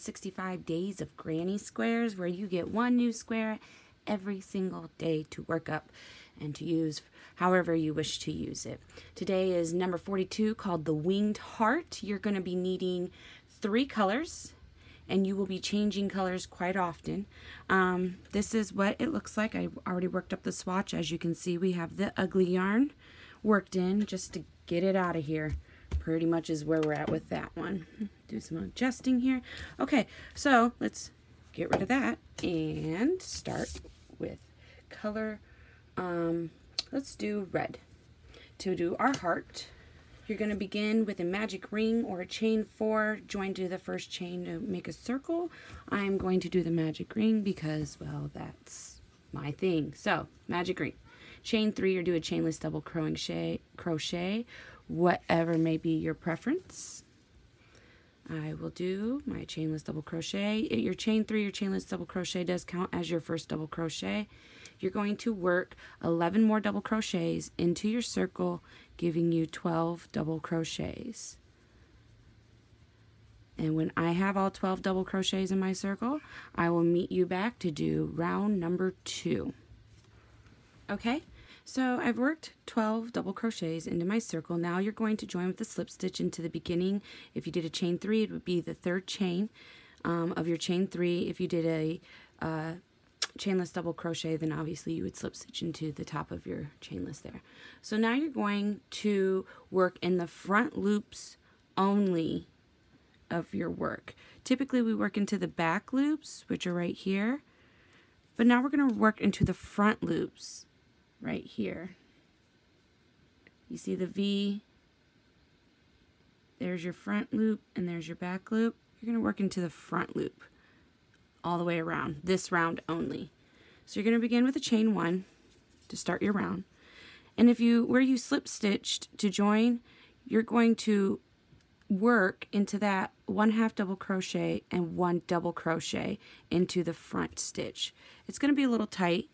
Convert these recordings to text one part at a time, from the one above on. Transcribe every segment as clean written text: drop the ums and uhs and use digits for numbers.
365 days of granny squares, where you get one new square every single day to work up and to use however you wish to use it. Today is number 42, called the Winged Heart. You're going to be needing 3 colors, and you will be changing colors quite often. This is what it looks like. I already worked up the swatch. As you can see, we have the ugly yarn worked in just to get it out of here. Pretty much is where we're at with that one. Do some adjusting here. Okay, so let's get rid of that and start with color. Let's do red. To do our heart, you're going to begin with a magic ring or a chain 4, join to the first chain to make a circle. I'm going to do the magic ring because, well, that's my thing. So, magic ring. Chain 3 or do a chainless double crochet, whatever may be your preference. I will do my chainless double crochet. Your chain 3 or chainless double crochet does count as your first double crochet. You're going to work 11 more double crochets into your circle, giving you 12 double crochets. And when I have all 12 double crochets in my circle, I will meet you back to do round number 2. Okay, so I've worked 12 double crochets into my circle. Now you're going to join with the slip stitch into the beginning. If you did a chain 3, it would be the 3rd chain of your chain 3. If you did a chainless double crochet, then obviously you would slip stitch into the top of your chainless there. So now you're going to work in the front loops only of your work. Typically we work into the back loops, which are right here, but now we're going to work into the front loops right here. You see the V, there's your front loop and there's your back loop. You're going to work into the front loop all the way around, this round only. So you're going to begin with a chain 1 to start your round. And where you slip stitched to join, you're going to work into that 1/2 double crochet and 1 double crochet into the front stitch. It's going to be a little tight,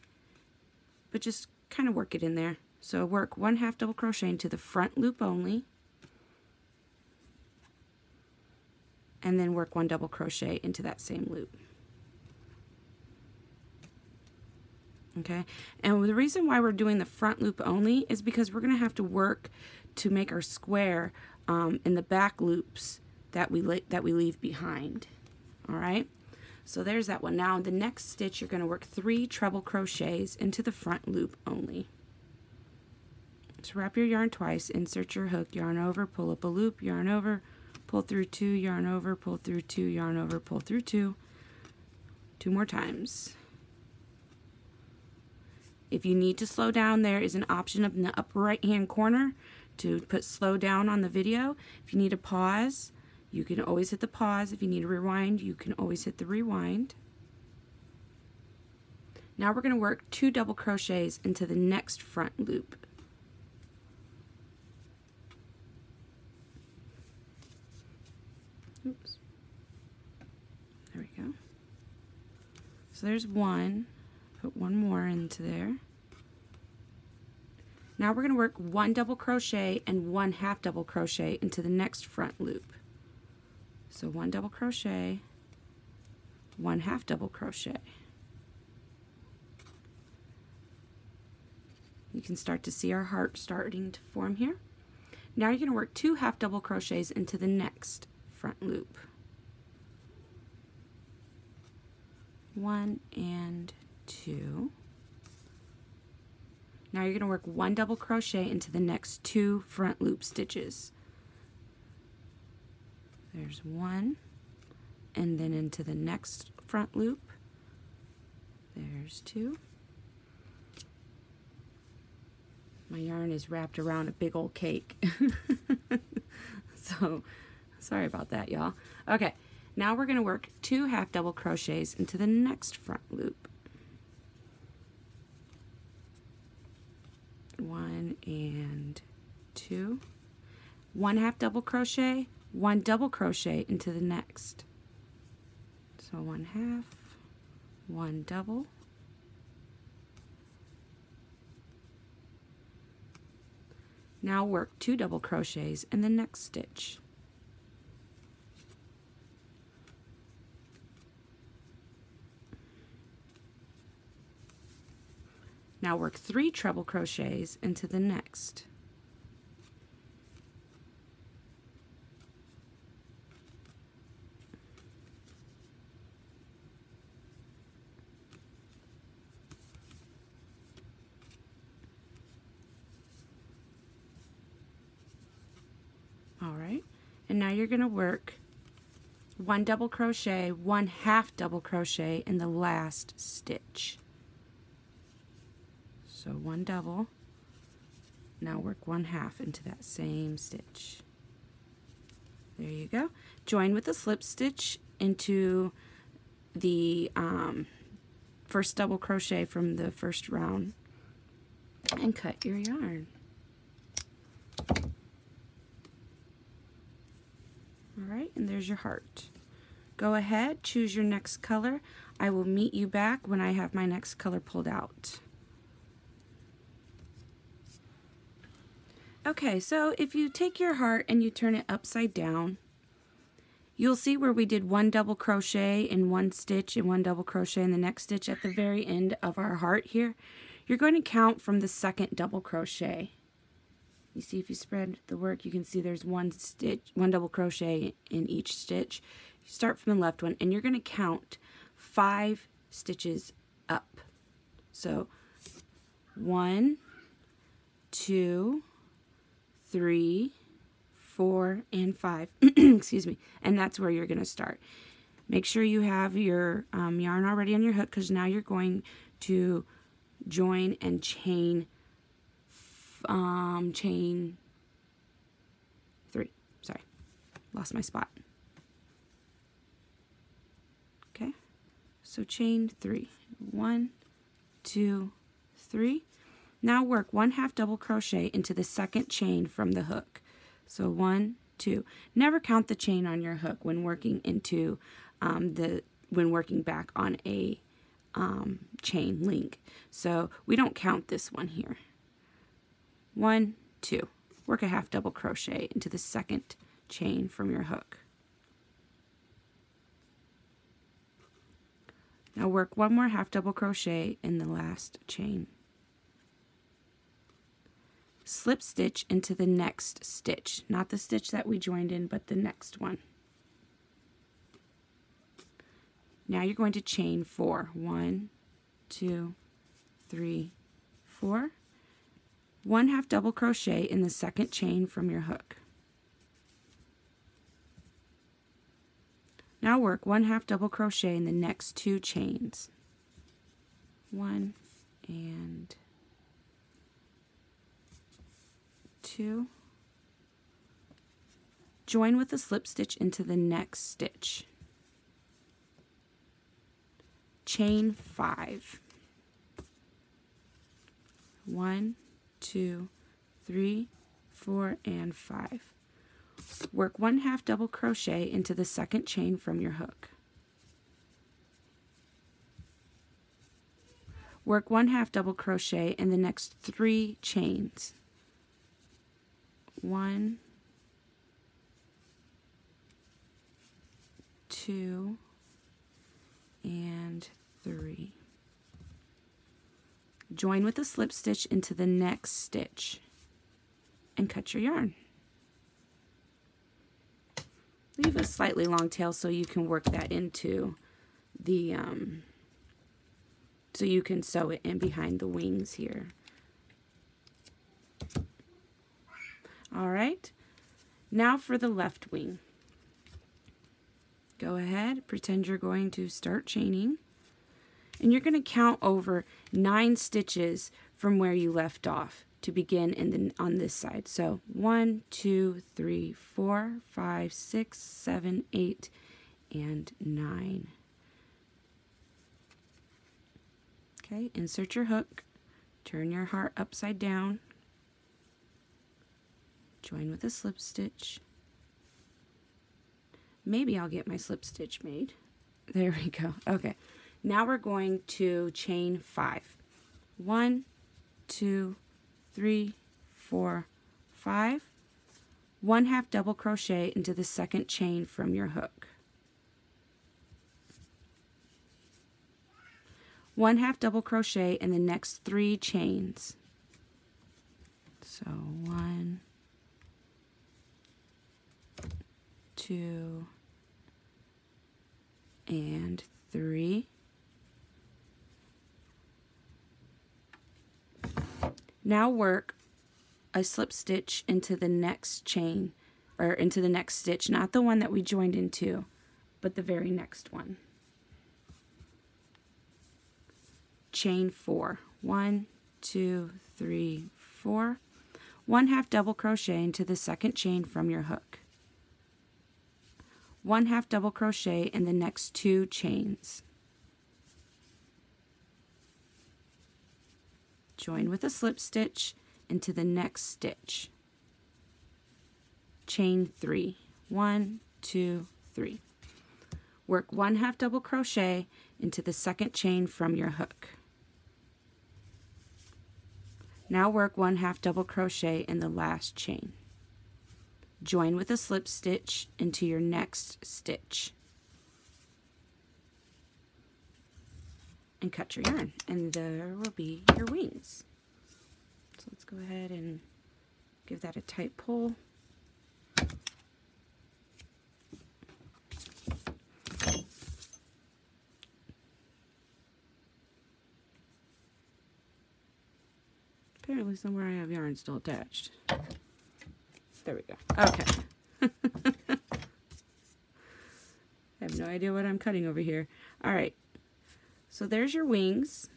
but just kind of work it in there. So work 1/2 double crochet into the front loop only, and then work 1 double crochet into that same loop. Okay, and the reason why we're doing the front loop only is because we're going to have to work to make our square in the back loops that we leave behind. All right, so there's that one. Now in the next stitch, you're going to work 3 treble crochets into the front loop only. So wrap your yarn twice, insert your hook, yarn over, pull up a loop, yarn over, pull through 2, yarn over, pull through 2, yarn over, pull through 2. 2 more times. If you need to slow down, there is an option up in the upper right hand corner to put slow down on the video. If you need a pause, you can always hit the pause. If you need to rewind, you can always hit the rewind. Now we're going to work 2 double crochets into the next front loop. Oops. There we go. So there's 1. Put 1 more into there. Now we're going to work 1 double crochet and 1/2 double crochet into the next front loop. So 1 double crochet, 1/2 double crochet. You can start to see our heart starting to form here. Now you're going to work 2 1/2 double crochets into the next front loop. 1 and 2. Now you're going to work 1 double crochet into the next 2 front loop stitches. There's 1, and then into the next front loop. There's 2. My yarn is wrapped around a big old cake. So, sorry about that, y'all. Okay, now we're going to work 2 1/2 double crochets into the next front loop. 1 and 2. 1/2 double crochet, 1 double crochet into the next. So 1/2, 1 double. Now work 2 double crochets in the next stitch. Now work 3 treble crochets into the next. Alright, and now you're going to work 1 double crochet, 1 half double crochet in the last stitch. So 1 double, now work 1 half into that same stitch. There you go. Join with a slip stitch into the first double crochet from the first round and cut your yarn. Alright, and there's your heart. Go ahead, choose your next color. I will meet you back when I have my next color pulled out. Okay, so if you take your heart and you turn it upside down, you'll see where we did 1 double crochet in 1 stitch and 1 double crochet in the next stitch at the very end of our heart here. You're going to count from the 2nd double crochet. You see, if you spread the work, you can see there's 1 double crochet in each stitch. You start from the left one, and you're going to count 5 stitches up. So 1, 2, 3, 4, and 5. Excuse me. And that's where you're going to start. Make sure you have your yarn already on your hook, because now you're going to join and chain 3. Sorry, lost my spot. Okay, so chain 3. 1, 2, 3. Now work 1 half double crochet into the 2nd chain from the hook. So 1, 2. Never count the chain on your hook when working into when working back on a chain link. So we don't count this one here. 1, 2. Work a half double crochet into the 2nd chain from your hook. Now work 1 more half double crochet in the last chain. Slip stitch into the next stitch, not the stitch that we joined in, but the next one. Now you're going to chain 4. 1, 2, 3, 4. 1 half double crochet in the 2nd chain from your hook. Now work 1 half double crochet in the next 2 chains. 1 and 2. Join with a slip stitch into the next stitch. Chain 5. 1, 2, 3, 4, and 5. Work 1 half double crochet into the 2nd chain from your hook. Work 1 half double crochet in the next 3 chains. 1, 2, and 3. Join with a slip stitch into the next stitch and cut your yarn. Leave a slightly long tail so you can work that into the so you can sew it in behind the wings here. All right, now for the left wing. Go ahead, pretend you're going to start chaining, and you're going to count over 9 stitches from where you left off to begin on this side. So 1, 2, 3, 4, 5, 6, 7, 8, and 9. Okay, insert your hook, turn your heart upside down, join with a slip stitch. Maybe I'll get my slip stitch made. There we go. Okay, now we're going to chain 5. 1, 2, 3, 4, 5. 1 half double crochet into the 2nd chain from your hook. 1 half double crochet in the next 3 chains. So 1, 2, and 3. Now work a slip stitch into the next chain, or into the next stitch, not the one that we joined into, but the very next one. Chain 4. 1, 2, 3, 4. 1 half double crochet into the second chain from your hook. 1 half double crochet in the next 2 chains. Join with a slip stitch into the next stitch. Chain 3. 1, 2, 3. Work 1 half double crochet into the second chain from your hook. Now work 1 half double crochet in the last chain. Join with a slip stitch into your next stitch. And cut your yarn, and there will be your wings. So let's go ahead and give that a tight pull. Apparently somewhere I have yarn still attached. There we go. Okay. I have no idea what I'm cutting over here. Alright. So there's your wings.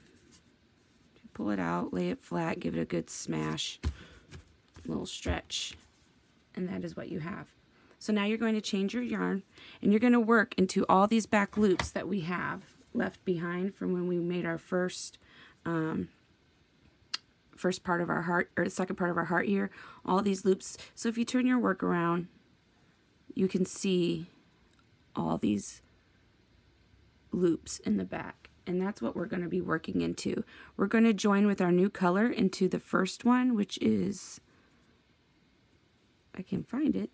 Pull it out, lay it flat, give it a good smash, a little stretch, and that is what you have. So now you're going to change your yarn, and you're going to work into all these back loops that we have left behind from when we made our first part of our heart, or the second part of our heart here, all these loops. So if you turn your work around, you can see all these loops in the back. And that's what we're going to be working into. We're going to join with our new color into the first one, which is, I can find it.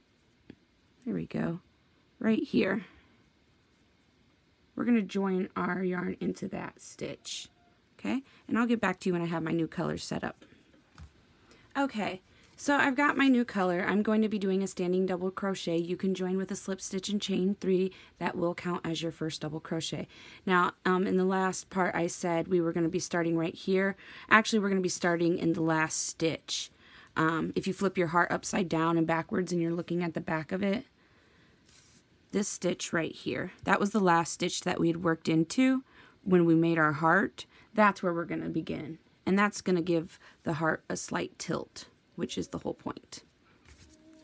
There we go. Right here. We're going to join our yarn into that stitch. Okay? And I'll get back to you when I have my new color set up. Okay. So I've got my new color. I'm going to be doing a standing double crochet. You can join with a slip stitch and chain 3. That will count as your first double crochet. Now, in the last part I said we were going to be starting right here. Actually, we're going to be starting in the last stitch. If you flip your heart upside down and backwards and you're looking at the back of it, this stitch right here, that was the last stitch that we had worked into when we made our heart. That's where we're going to begin. And that's going to give the heart a slight tilt, which is the whole point.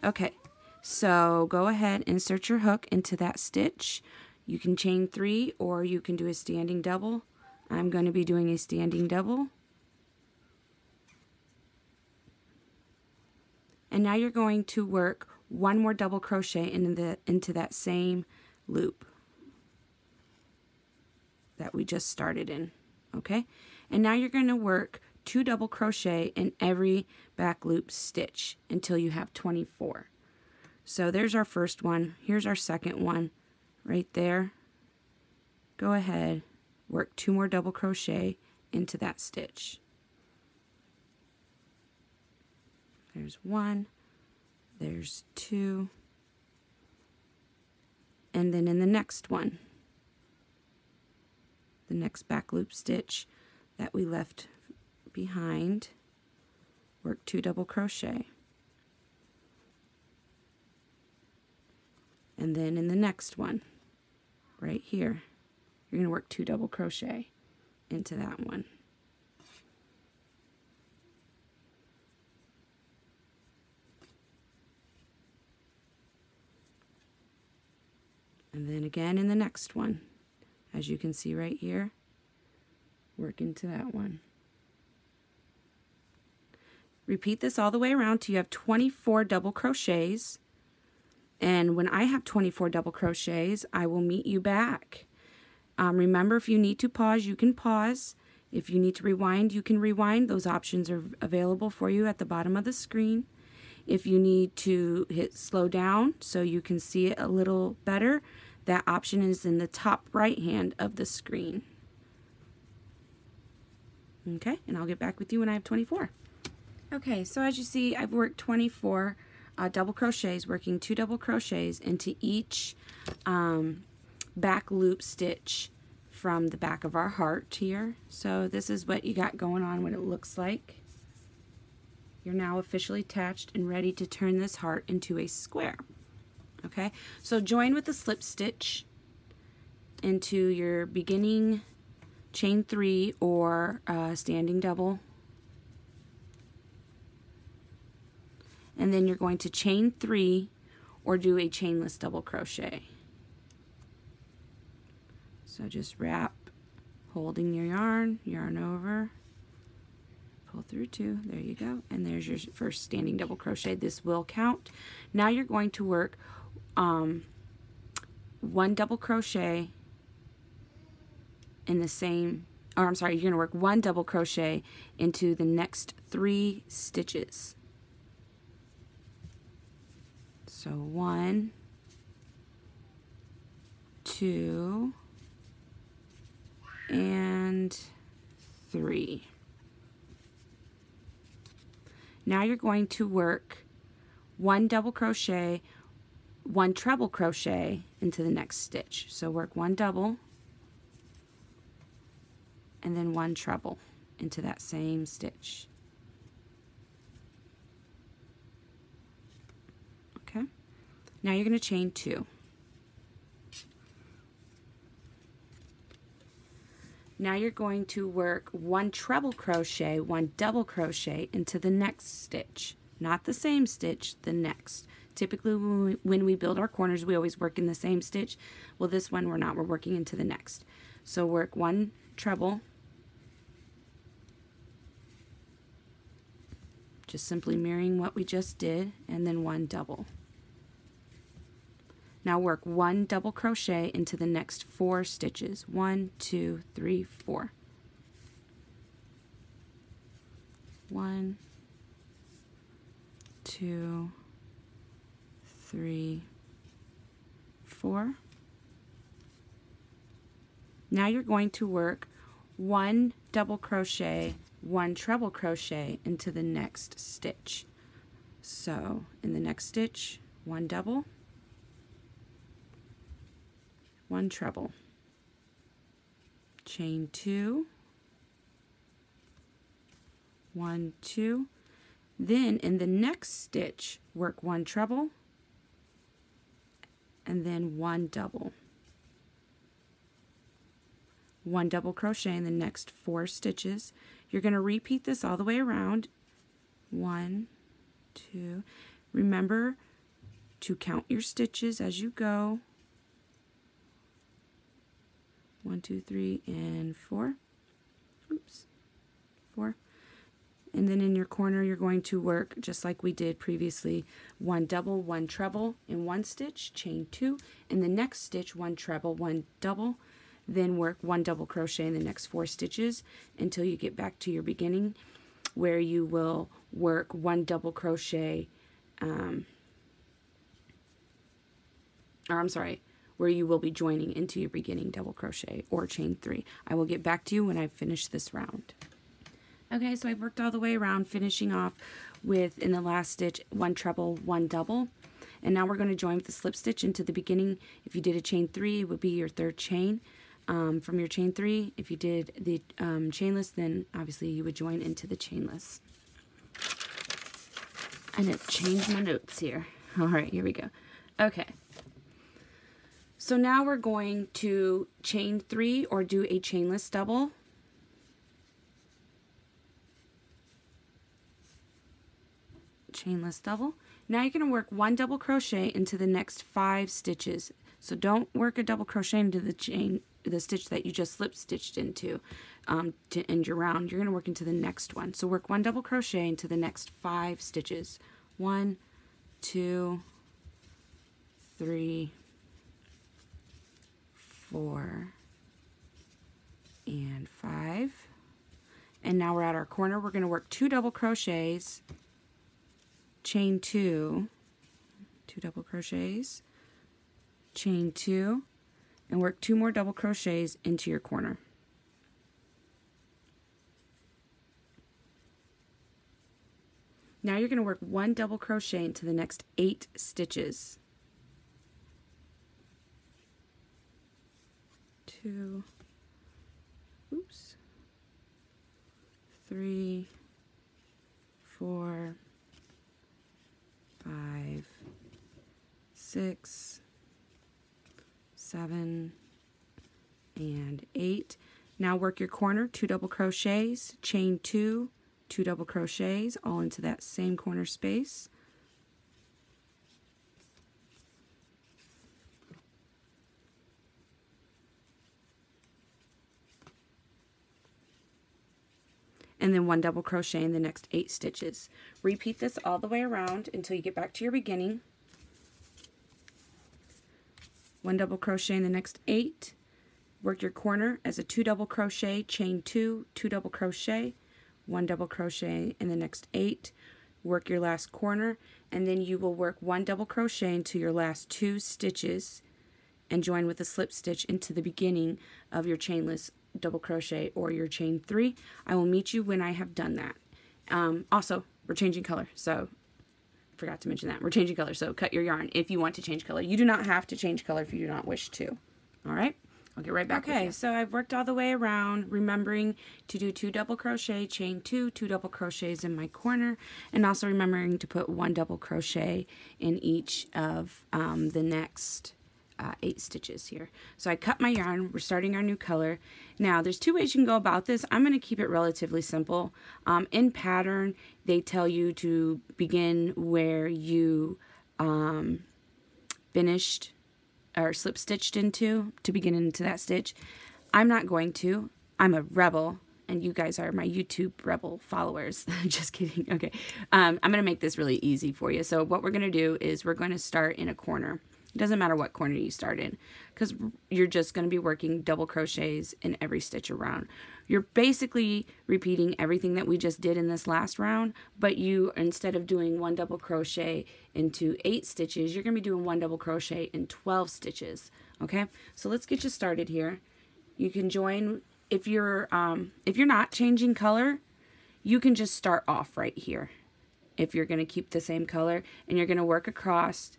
Okay, so go ahead, insert your hook into that stitch. You can chain 3 or you can do a standing double. I'm going to be doing a standing double. And now you're going to work 1 more double crochet into that same loop that we just started in. Okay, and now you're going to work 2 double crochet in every back loop stitch until you have 24. So there's our first one. Here's our second one right there. Go ahead, work 2 more double crochet into that stitch. There's 1, there's 2, and then in the next one, the next back loop stitch that we left behind, work 2 double crochet, and then in the next one right here you're going to work 2 double crochet into that one. And then again in the next one, as you can see right here, work into that one. Repeat this all the way around till you have 24 double crochets. And when I have 24 double crochets, I will meet you back. Remember, if you need to pause, you can pause. If you need to rewind, you can rewind. Those options are available for you at the bottom of the screen. If you need to hit slow down so you can see it a little better, that option is in the top right hand of the screen. Okay, and I'll get back with you when I have 24. Okay, so as you see, I've worked 24 double crochets, working 2 double crochets into each back loop stitch from the back of our heart here. So this is what you got going on, what it looks like. You're now officially attached and ready to turn this heart into a square. Okay, so join with the slip stitch into your beginning chain 3 or standing double, and then you're going to chain 3 or do a chainless double crochet. So just wrap, holding your yarn over, pull through 2, there you go, and there's your first standing double crochet. This will count. Now you're going to work 1 double crochet in the same, or I'm sorry, you're going to work 1 double crochet into the next 3 stitches. So 1, 2, and 3. Now you're going to work 1 double crochet, 1 treble crochet into the next stitch. So work 1 double and then 1 treble into that same stitch. Okay. Now you're going to chain 2. Now you're going to work 1 treble crochet, 1 double crochet into the next stitch. Not the same stitch, the next. Typically when we build our corners, we always work in the same stitch. Well, this one we're not. We're working into the next. So work 1 treble, just simply mirroring what we just did, and then 1 double. Now work 1 double crochet into the next 4 stitches. 1, 2, 3, 4. 1, 2, 3, 4. Now you're going to work 1 double crochet, 1 treble crochet into the next stitch. So in the next stitch, 1 double, 1 treble, chain 2, 1, 2, then in the next stitch work 1 treble and then 1 double, 1 double crochet in the next 4 stitches. You're going to repeat this all the way around. 1, 2. Remember to count your stitches as you go. 1, 2, 3, and 4. Oops, 4. And then in your corner, you're going to work just like we did previously. 1 double, 1 treble in 1 stitch, chain 2. In the next stitch, 1 treble, 1 double. Then work 1 double crochet in the next 4 stitches until you get back to your beginning, where you will work 1 double crochet, where you will be joining into your beginning double crochet or chain 3. I will get back to you when I finish this round. Okay, so I've worked all the way around, finishing off with, in the last stitch, 1 treble, 1 double. And now we're going to join with the slip stitch into the beginning. If you did a chain 3, it would be your 3rd chain from your chain 3. If you did the chainless, then obviously you would join into the chainless. And it changed my notes here. All right, here we go. Okay. So now we're going to chain 3 or do a chainless double. Chainless double. Now you're going to work 1 double crochet into the next 5 stitches. So don't work a double crochet into the stitch that you just slip stitched into to end your round. You're going to work into the next one. So work 1 double crochet into the next 5 stitches. 1, 2, 3, 4, and 5. And now we're at our corner. We're going to work 2 double crochets, chain 2, 2 double crochets, chain 2, and work 2 more double crochets into your corner. Now you're going to work 1 double crochet into the next 8 stitches. 2, oops, 3, 4, 5, 6, 7, and 8. Now work your corner, 2 double crochets, chain 2, 2 double crochets, all into that same corner space. And then 1 double crochet in the next 8 stitches. Repeat this all the way around until you get back to your beginning. 1 double crochet in the next 8. Work your corner as a 2 double crochet, chain 2, 2 double crochet, 1 double crochet in the next 8. Work your last corner, and then you will work 1 double crochet into your last 2 stitches and join with a slip stitch into the beginning of your chainless double crochet or your chain 3. I will meet you when I have done that. Also, we're changing color, so forgot to mention that. We're changing color, so cut your yarn if you want to change color. You do not have to change color if you do not wish to. All right? I'll get right back with you. So I've worked all the way around, remembering to do 2 double crochet, chain 2, 2 double crochets in my corner, and also remembering to put 1 double crochet in each of the next 8 stitches here. So I cut my yarn. We're starting our new color. Now there's 2 ways you can go about this. I'm going to keep it relatively simple. In pattern, they tell you to begin where you finished or slip stitched into, to begin into that stitch. I'm not going to. I'm a rebel, and you guys are my YouTube rebel followers. Just kidding. Okay. I'm going to make this really easy for you. So what we're going to do is we're going to start in a corner. It doesn't matter what corner you start in, because you're just going to be working double crochets in every stitch around. You're basically repeating everything that we just did in this last round, but you, instead of doing 1 double crochet into 8 stitches, you're going to be doing 1 double crochet in 12 stitches. Okay, so let's get you started here. You can join if you're not changing color. You can just start off right here if you're going to keep the same color, and you're going to work across.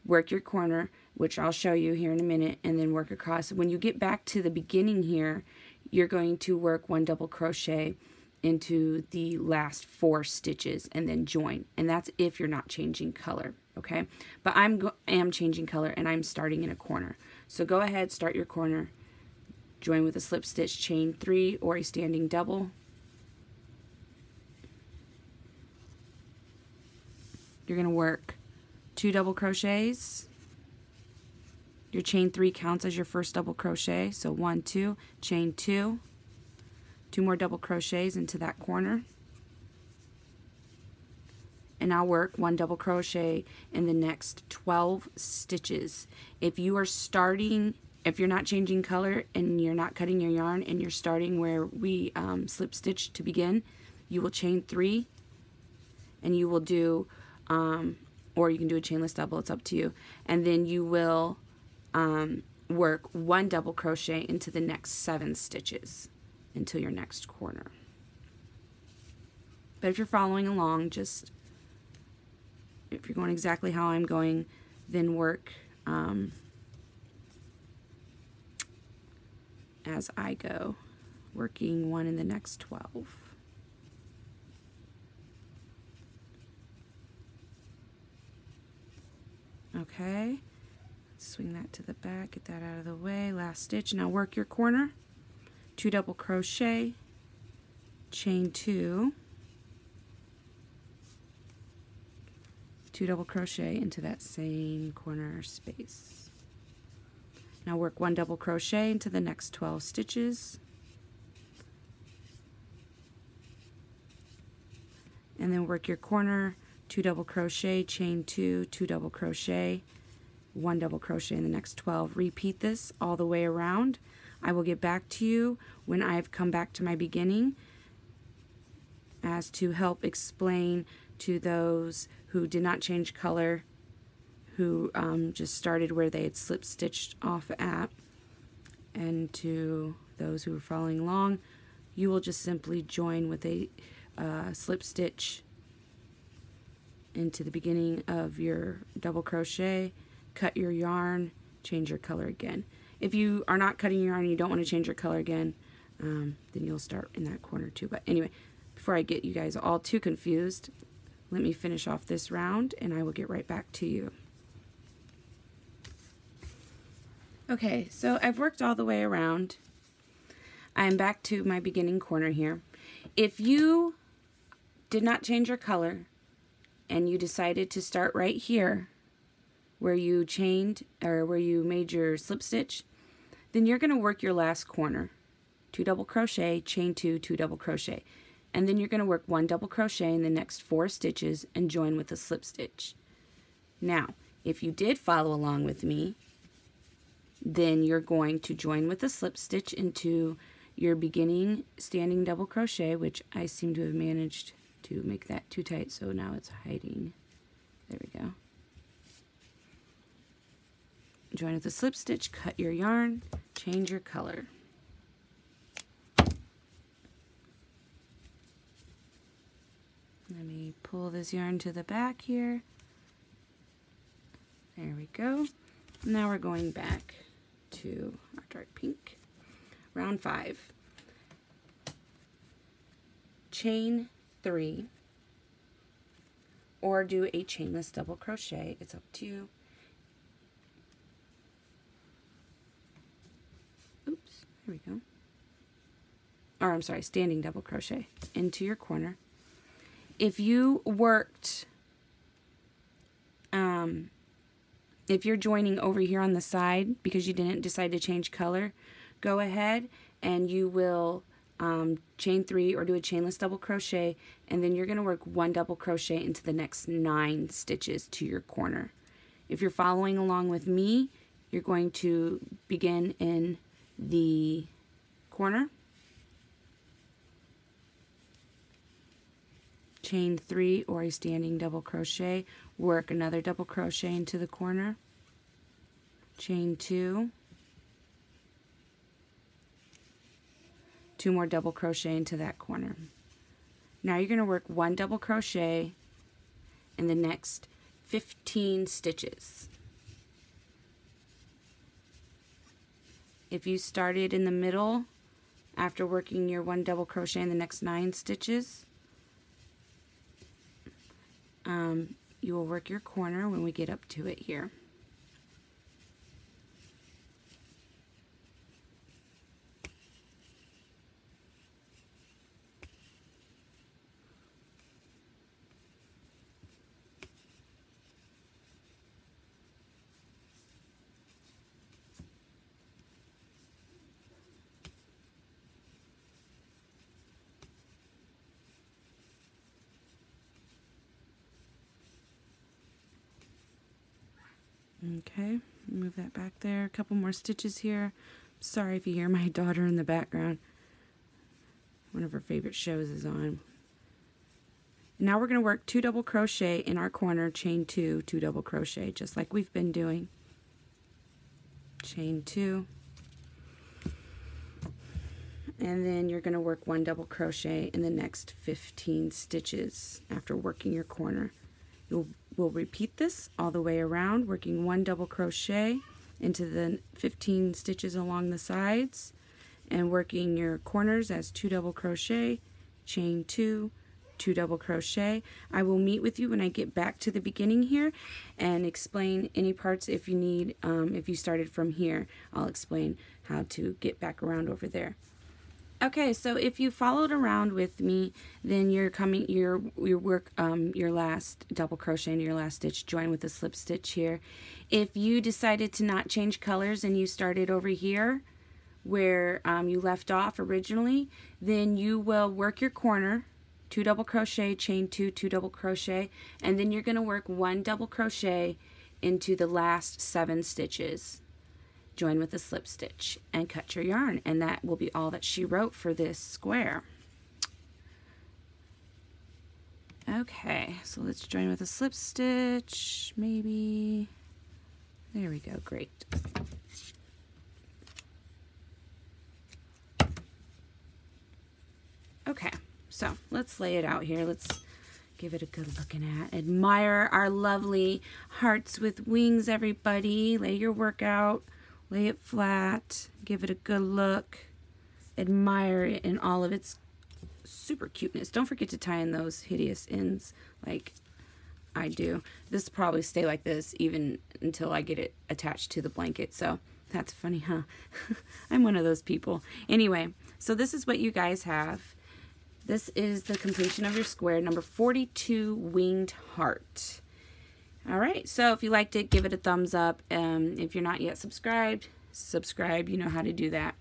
Work your corner, which I'll show you here in a minute, and then work across. When you get back to the beginning here, you're going to work 1 double crochet into the last 4 stitches and then join. And that's if you're not changing color, okay? But I am changing color, and I'm starting in a corner. So go ahead, start your corner, join with a slip stitch, chain 3 or a standing double. You're going to work 2 double crochets. Your chain 3 counts as your first double crochet, so 1, 2, chain 2, 2 more double crochets into that corner, and I'll work 1 double crochet in the next 12 stitches. If you are starting, if you're not changing color and you're not cutting your yarn and you're starting where we slip stitch to begin, you will chain 3, and you will do or you can do a chainless double, it's up to you, and then you will work 1 double crochet into the next 7 stitches until your next corner. But if you're following along, just if you're going exactly how I'm going, then work as I go, working 1 in the next 12. Okay, swing that to the back, get that out of the way, last stitch. Now work your corner, 2 double crochet, chain 2, 2 double crochet into that same corner space. Now work 1 double crochet into the next 12 stitches, and then work your corner, 2 double crochet, chain 2, 2 double crochet, 1 double crochet in the next 12. Repeat this all the way around. I will get back to you when I've come back to my beginning, as to help explain to those who did not change color, who just started where they had slip stitched off at, and to those who are following along, you will just simply join with a slip stitch into the beginning of your double crochet, cut your yarn, change your color again. If you are not cutting your yarn and you don't want to change your color again, then you'll start in that corner too. But anyway, before I get you guys all too confused, let me finish off this round and I will get right back to you. Okay, so I've worked all the way around. I'm back to my beginning corner here. If you did not change your color and you decided to start right here where you chained or where you made your slip stitch, then you're going to work your last corner. 2 double crochet, chain 2, 2 double crochet. And then you're going to work 1 double crochet in the next 4 stitches and join with a slip stitch. Now, if you did follow along with me, then you're going to join with a slip stitch into your beginning standing double crochet, which I seem to have managed to make that too tight, so now it's hiding. There we go. Join with a slip stitch, cut your yarn, change your color. Let me pull this yarn to the back here. There we go. Now we're going back to our dark pink. Round 5. Chain 3 or do a chainless double crochet. It's up to you. Oops, there we go. Or I'm sorry, standing double crochet into your corner. If you worked, if you're joining over here on the side because you didn't decide to change color, go ahead and you will chain 3 or do a chainless double crochet, and then you're going to work 1 double crochet into the next 9 stitches to your corner. If you're following along with me, you're going to begin in the corner, chain 3 or a standing double crochet, work another double crochet into the corner, chain 2, 2 more double crochet into that corner. Now you're going to work 1 double crochet in the next 15 stitches. If you started in the middle after working your 1 double crochet in the next 9 stitches, you will work your corner when we get up to it here. Okay, move that back there. A couple more stitches here. Sorry if you hear my daughter in the background. One of her favorite shows is on. Now we're going to work 2 double crochet in our corner, chain 2, 2 double crochet, just like we've been doing. Chain 2. And then you're going to work 1 double crochet in the next 15 stitches after working your corner. We'll repeat this all the way around, working 1 double crochet into the 15 stitches along the sides and working your corners as 2 double crochet, chain 2, 2 double crochet. I will meet with you when I get back to the beginning here and explain any parts if you need. If you started from here, I'll explain how to get back around over there. Okay, so if you followed around with me, then you're coming, your work, your last double crochet into your last stitch, join with a slip stitch here. If you decided to not change colors and you started over here where you left off originally, then you will work your corner, 2 double crochet, chain 2, 2 double crochet, and then you're going to work 1 double crochet into the last 7 stitches. Join with a slip stitch and cut your yarn, and that will be all that she wrote for this square. Okay, so let's join with a slip stitch, maybe. There we go, great. Okay, so let's lay it out here. Let's Give it a good looking at. Admire our lovely hearts with wings, everybody. Lay your work out. Lay it flat. Give it a good look. Admire it in all of its super cuteness. Don't forget to tie in those hideous ends like I do. This will probably stay like this even until I get it attached to the blanket. So that's funny, huh? I'm one of those people. Anyway, so this is what you guys have. This is the completion of your square, number 42, Winged Heart. All right, so if you liked it, give it a thumbs up. If you're not yet subscribed, subscribe. You know how to do that.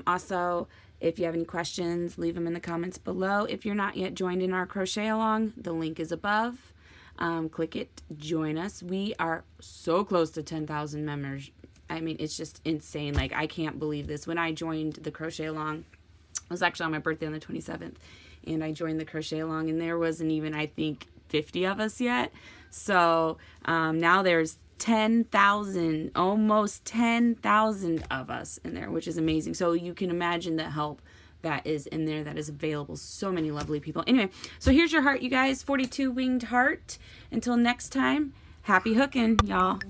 Also, if you have any questions, leave them in the comments below. If you're not yet joined in our crochet along, the link is above. Click it, join us. We are so close to 10,000 members. I mean, it's just insane. Like, I can't believe this. When I joined the crochet along, it was actually on my birthday on the 27th, and I joined the crochet along, and there wasn't even, I think, 50 of us yet. So now there's 10,000, almost 10,000 of us in there, which is amazing. So you can imagine the help that is in there, that is available. So many lovely people. Anyway, so here's your heart, you guys. 42 Winged Heart. Until next time, happy hooking, y'all.